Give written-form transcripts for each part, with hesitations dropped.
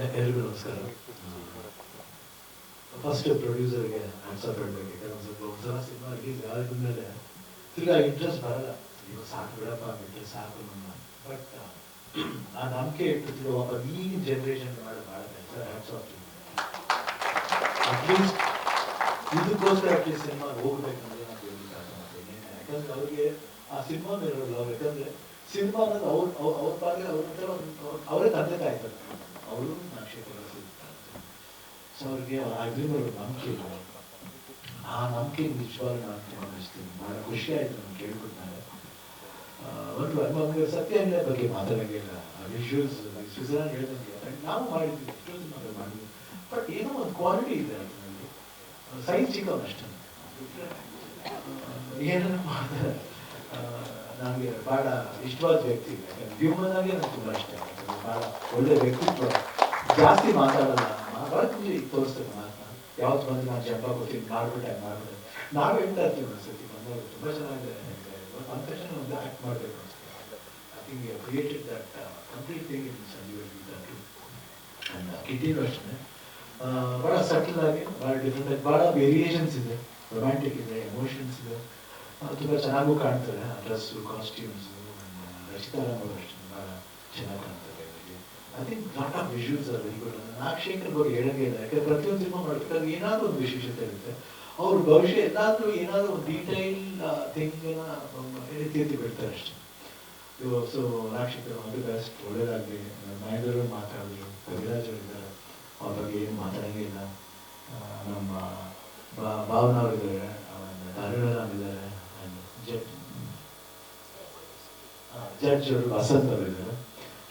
ಎಲ್ರಿಗೂ ನಮಸ್ಕಾರ. First ಪ್ರೊಡ್ಯೂಸರ್ಗೆ answer ಮಾಡಬೇಕು. ಯಾಕಂದ್ರೆ ಒಂದ್ಸಲ ಸಿನಿಮಾ ರಿಲೀಸ್ ಆದ್ಮೇಲೆ ತಿರ್ಗಾ ಇಂಟ್ರೆಸ್ಟ್ ಬರಲ್ಲ. ಇವಾಗ ಸಾಕು ಬಿಡಪ್ಪ ಬಿಟ್ಟರೆ ಸಾಕು ನಮ್ಮ. ಬಟ್ ಆ ನಂಬಿಕೆ ಇಟ್ಟು ಒಬ್ಬ ಈಗಿನ ಜನ್ರೇಷನ್ ಭಾಳ ಕೆಲಸ ಹ್ಯಾಟ್ಸ್ ಆಫ್. ಅಟ್ಲೀಸ್ಟ್ ಇದಕ್ಕೋಸ್ಕರ ಅಟ್ಲೀಸ್ಟ್ ಸಿನಿಮಾ ಹೋಗ್ಬೇಕಂದ್ರೆ ನಾನು ಹೇಳಲಿಕ್ಕೆ ಆಸೆ ಮಾಡ್ತೀನಿ. ಯಾಕಂದ್ರೆ ಅವ್ರಿಗೆ ಆ ಸಿನಿಮಾ ಮೇಲೆ ಲವ್. ಯಾಕಂದ್ರೆ ಸಿನಿಮಾ ಅನ್ನೋದು ಅವ್ರ ಪಾಲಿಗೆ ಅವರೇ ತಂದೆ ತಾಯ್ತಾರೆ. ಅವರು ನಕ್ಷತ್ರ ಸೊ ಅವ್ರಿಗೆ ಅದ್ರ ನಂಬಿಕೆ ಇಲ್ಲ. ಆ ನಂಬಿಕೆ ನಿಜವಾಗ್ಲೂ ನಾನು ಅನಿಸ್ತೀನಿ. ಭಾಳ ಖುಷಿ ಆಯಿತು ನಾನು ಕೇಳ್ಕೊಡ್ತಾರೆ. ಒಂದು ನಮಗೆ ಸತ್ಯಗಳ ಬಗ್ಗೆ ಮಾತಾಡೋಂಗಿಲ್ಲ. ವಿಜುವಲ್ಸ್ ಸ್ವಿಟ್ಜರ್ಲ್ಯಾಂಡ್ ಹೇಳ್ದಂಗೆ ನಾವು ಮಾಡಿದ್ವಿ, ಎಷ್ಟೋ ಸಿನಿಮಾಗಳು ಮಾಡಿದ್ವಿ. ಬಟ್ ಏನೋ ಒಂದು ಕ್ವಾಲಿಟಿ ಇದೆ ಅದರಲ್ಲಿ. ಸೈಜ್ ಚಿಕ್ಕವನಷ್ಟೇ ಏನೇನು ಮಾಡ್ತಾರೆ. ನನಗೆ ಭಾಳ ಇಷ್ಟವಾದ ವ್ಯಕ್ತಿ. ಹ್ಯೂಮನ್ ಆಗಿ ನನಗೆ ತುಂಬ ಇಷ್ಟ. ಭಾಳ ಒಳ್ಳೆ ವ್ಯಕ್ತಿತ್ವ. ಜಾಸ್ತಿ ಮಾತಾಡಲ್ಲ, ಮಾತಾಡ್ತೀನಿ ತೋರಿಸ್ತೇನೆ ಮಾತನ್ನ. ಯಾವತ್ತು ಬಂದು ನಾನು ಜಂಬ ಕೊಡ್ತೀನಿ, ಮಾಡ್ಬಿಟ್ಟೆ ಮಾಡ್ಬಿಟ್ಟೆ. ನಾವು ಹೇಳ್ತಾ ಇರ್ತೀವಿ ಒಂದ್ಸತಿ ಬಂದಾಗ ತುಂಬ ಚೆನ್ನಾಗಿದೆ ಅಂದ ತಕ್ಷಣ ಒಂದು ಆ್ಯಕ್ಟ್ ಮಾಡಬೇಕು ಅನಿಸ್ತೀವಿ. I think you created that complete thing in Sanjeev that. And ಕಿಟ್ಟಿನೂ ಅಷ್ಟೇ ಭಾಳ ಸಟಲ್ ಆಗಿ, ಭಾಳ ಡಿಫ್ರೆಂಟ್ ಆಗಿ, ಭಾಳ ವೇರಿಯೇಷನ್ಸ್ ಇದೆ. ರೊಮ್ಯಾಂಟಿಕ್ ಇದೆ, ಎಮೋಷನ್ಸ್ ಇದೆ. ತುಂಬ ಚೆನ್ನಾಗೂ ಕಾಣ್ತಾರೆ. ಆ ಡ್ರೆಸ್ಸು, ಕಾಸ್ಟ್ಯೂಮ್ಸು. ರಚಿತಾ ರಾಮ್ ಅವರು ಅಷ್ಟೇ ಭಾಳ ಚೆನ್ನಾಗಿ ಕಾಣ್ತಾರೆ. I think lot of visuals are very good. Nagashekar ಬಗ್ಗೆ ಹೇಳಂಗೆ ಇಲ್ಲ. ಯಾಕಂದ್ರೆ ಪ್ರತಿಯೊಂದು ಸಿನಿಮಾ ಮಾಡಬೇಕಾದ್ರೆ ಏನಾದರೂ ಒಂದು ವಿಶೇಷತೆ ಇರುತ್ತೆ. ಅವ್ರ ಭವಿಷ್ಯ ಎಲ್ಲಾದರೂ ಏನಾದರೂ ಒಂದು ಡೀಟೈಲ್ ಥಿಂಗನ್ನ ಎತ್ತಿ ಬಿಡ್ತಾರೆ ಅಷ್ಟೇ. So Nagashekar all the best, ಒಳ್ಳೇದಾಗಲಿ. ಮಹೇಂದ್ರ ಮಾತಾಡಿದ್ರು, ಕವಿರಾಜ್ ಅವರಿದ್ದಾರೆ, ಅವ್ರ ಬಗ್ಗೆ ಏನು ಮಾತಾಡೋಂಗೆ ಇಲ್ಲ. ನಮ್ಮ ಭಾವನಾ ಅವರಿದ್ದಾರೆ, ಧಾರಣ ಇದ್ದಾರೆ, ಜಡ್ಜ್ ಅವರು ವಸಂತ್ ಅವರಿದ್ದಾರೆ,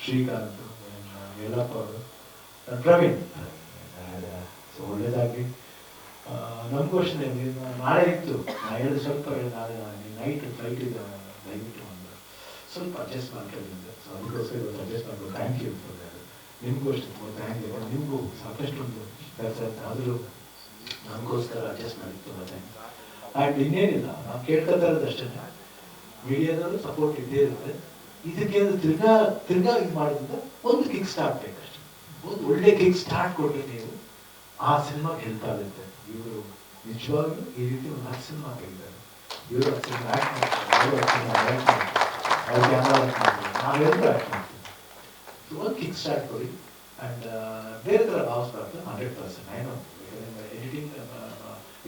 ಶ್ರೀಕಾಂತ್, ಯಲ್ಲಪ್ಪ ಅವರು, ಪ್ರವೀಣ್. ಸೊ ಒಳ್ಳೇದಾಗಲಿ. ನಮಗೋಷ್ಟೇ ನಾಳೆ ಇತ್ತು, ನಾನು ಹೇಳಿದ ಸ್ವಲ್ಪ ನಾಳೆ ನೈಟ್ ಫ್ಲೈಟ್ ಇದೆ, ದಯವಿಟ್ಟು ಒಂದು ಸ್ವಲ್ಪ ಅಡ್ಜಸ್ಟ್ ಮಾಡ್ಕೊಂಡಿದ್ದೆ. ಸೊ ಅದಕ್ಕೋಸ್ಕರ ಇವತ್ತು ಅಡ್ಜಸ್ಟ್ ಮಾಡ್ಬೋದು. Thank you for that. ನಿಮಗೂ ಅಷ್ಟೇ ಥ್ಯಾಂಕ್ ಯು. ನಿಮಗೂ ಸಾಕಷ್ಟು ಒಂದು ಕೆಲಸ ಇತ್ತು, ಆದರೂ ನಮಗೋಸ್ಕರ ಅಡ್ಜಸ್ಟ್ ಮಾಡಿತ್ತು. ತುಂಬ ಥ್ಯಾಂಕ್ ಯು. ಆ್ಯಂಡ್ ಇನ್ನೇನಿಲ್ಲ, ನಾವು ಕೇಳ್ಕೊತಾ ಇರೋದು ಅಷ್ಟೇ, ಮೀಡಿಯಾದಲ್ಲೂ ಸಪೋರ್ಟ್ ಇದ್ದೇ ಇರುತ್ತೆ. ಇದಕ್ಕೆ ತಿರ್ಗಾ ಇದು ಮಾಡೋದ್ರಿಂದ ಒಂದು ಕಿಕ್ ಸ್ಟಾರ್ಟ್ ಬೇಕಷ್ಟೆ. ಒಂದು ಒಳ್ಳೆ ಕಿಕ್ ಸ್ಟಾರ್ಟ್ ಕೊಟ್ಟರೆ ನೀವು ಆ ಸಿನಿಮಾಗೆ ಹೆಲ್ಪ್ ಆಗುತ್ತೆ. ಇವರು ನಿಜವಾಗ್ಲೂ ಈ ರೀತಿ ಒಂದು 10 ಸಿನಿಮಾ ತೆಗಿದ್ದಾರೆ. ಇವರು 10 ಸಿನಿಮಾ ಆ್ಯಕ್ಟ್ ಮಾಡ್ತಾರೆ, ಅವರು 10 ಸಿನಿಮಾ ಆ್ಯಕ್ಟ್ ಮಾಡ್ತಾರೆ, ಅವ್ರು ಕ್ಯಾಮ್ರಾ ವರ್ಕ್ ಮಾಡ್ತಾರೆ, ನಾವೆಲ್ಲರೂ ಆ್ಯಕ್ಟ್ ಮಾಡ್ತೀವಿ. ಸೊ ಒಂದು ಕಿಕ್ ಸ್ಟಾರ್ಟ್ ಕೊಡಿ. ಆ್ಯಂಡ್ ಬೇರೆ ಥರ ಭಾವಿಸ್ಬಾರ್ದು. 100% ಏನೋ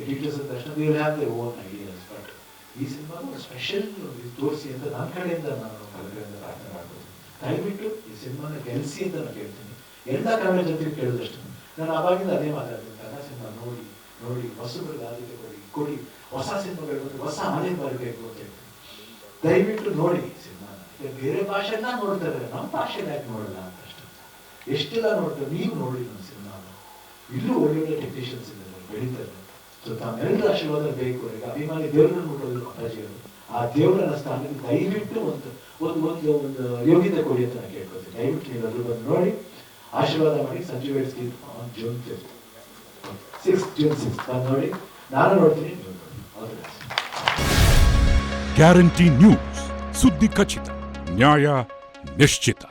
ಎಡಿಟರ್ಸ್ ಅಂದ ತಕ್ಷಣ they will have their own ideas. But ಈ ಸಿನಿಮಾಗೂ ಸ್ಪೆಷಲ್ ತೋರಿಸಿ ಅಂತ ನನ್ನ ಕಡೆಯಿಂದ ನಾನು ಕನ್ನಡದಿಂದ ಪ್ರಾರ್ಥನೆ ಮಾಡ್ಬೋದು. ದಯವಿಟ್ಟು ಈ ಸಿನಿಮಾನ ಗೆಲ್ಲಿಸಿ ಅಂತ ನಾನು ಕೇಳ್ತೀನಿ. ಎಲ್ಲ ಕನ್ನಡ ಜೊತೆಗೆ ಕೇಳೋದಷ್ಟು ನಾನು ಆವಾಗಿಂದ ಅದೇ ಮಾತಾಡ್ತೀನಿ. ಕನ್ನಡ ಸಿನಿಮಾ ನೋಡಿ ಹೊಸಬ್ರಿಗೆ ಆದ್ಯತೆ ಕೊಡಿ. ಹೊಸ ಸಿನಿಮಾಗಳು ಬಂದು ಹೊಸ ಆನೆ ಬರಬೇಕು ಅಂತ ಹೇಳ್ತೀನಿ. ದಯವಿಟ್ಟು ನೋಡಿ ಸಿನಿಮಾನ. ಬೇರೆ ಭಾಷೆನ ನೋಡ್ತಾರೆ, ನಮ್ಮ ಭಾಷೆನ ಯಾಕೆ ನೋಡಲ್ಲ ಅಂತ ಅಷ್ಟೇ. ಎಷ್ಟೆಲ್ಲ ನೋಡ್ತಾರೆ, ನೀವು ನೋಡಿ ನಮ್ಮ ಸಿನಿಮಾನ. ಇಲ್ಲೂ ಒಳ್ಳೊಳ್ಳೆ ಟೆಕ್ನಿಷಿಯನ್ಸ್ ಇದ್ದಾರೆ, ಬೆಳೀತಾರೆ. ಸೊ ತಮ್ಮೆಲ್ಲರ ಆಶೀರ್ವಾದ ಬೇಕು. ಈಗ ಅಭಿಮಾನಿ ದೇವರನ್ನು ನೋಡೋದು ಅಪ್ಪಾಜಿಯವರು. ಆ ದೇವರ ಸ್ಥಾನಕ್ಕೆ ದಯವಿಟ್ಟು ಒಂದು ಯೋಗ್ಯತೆ ಕೊಡಿ ಅಂತ ನಾನು ಕೇಳ್ಕೊತೀನಿ. ದಯವಿಟ್ಟು ನೀವು ಅದ್ರ ಬಂದು ನೋಡಿ ಆಶೀರ್ವಾದ ಮಾಡಿ. ಸಂಜೀವ್ ವೆಡ್ಸ್ಗೆ on June 5th, 6th June 6th ಬಂದು ನೋಡಿ. ನಾನು ನೋಡ್ತೀನಿ, ನೀವು ನೋಡಿ. All the best. Guarantee news, ಸುದ್ದಿ ಖಚಿತ, ನ್ಯಾಯ ನಿಶ್ಚಿತ.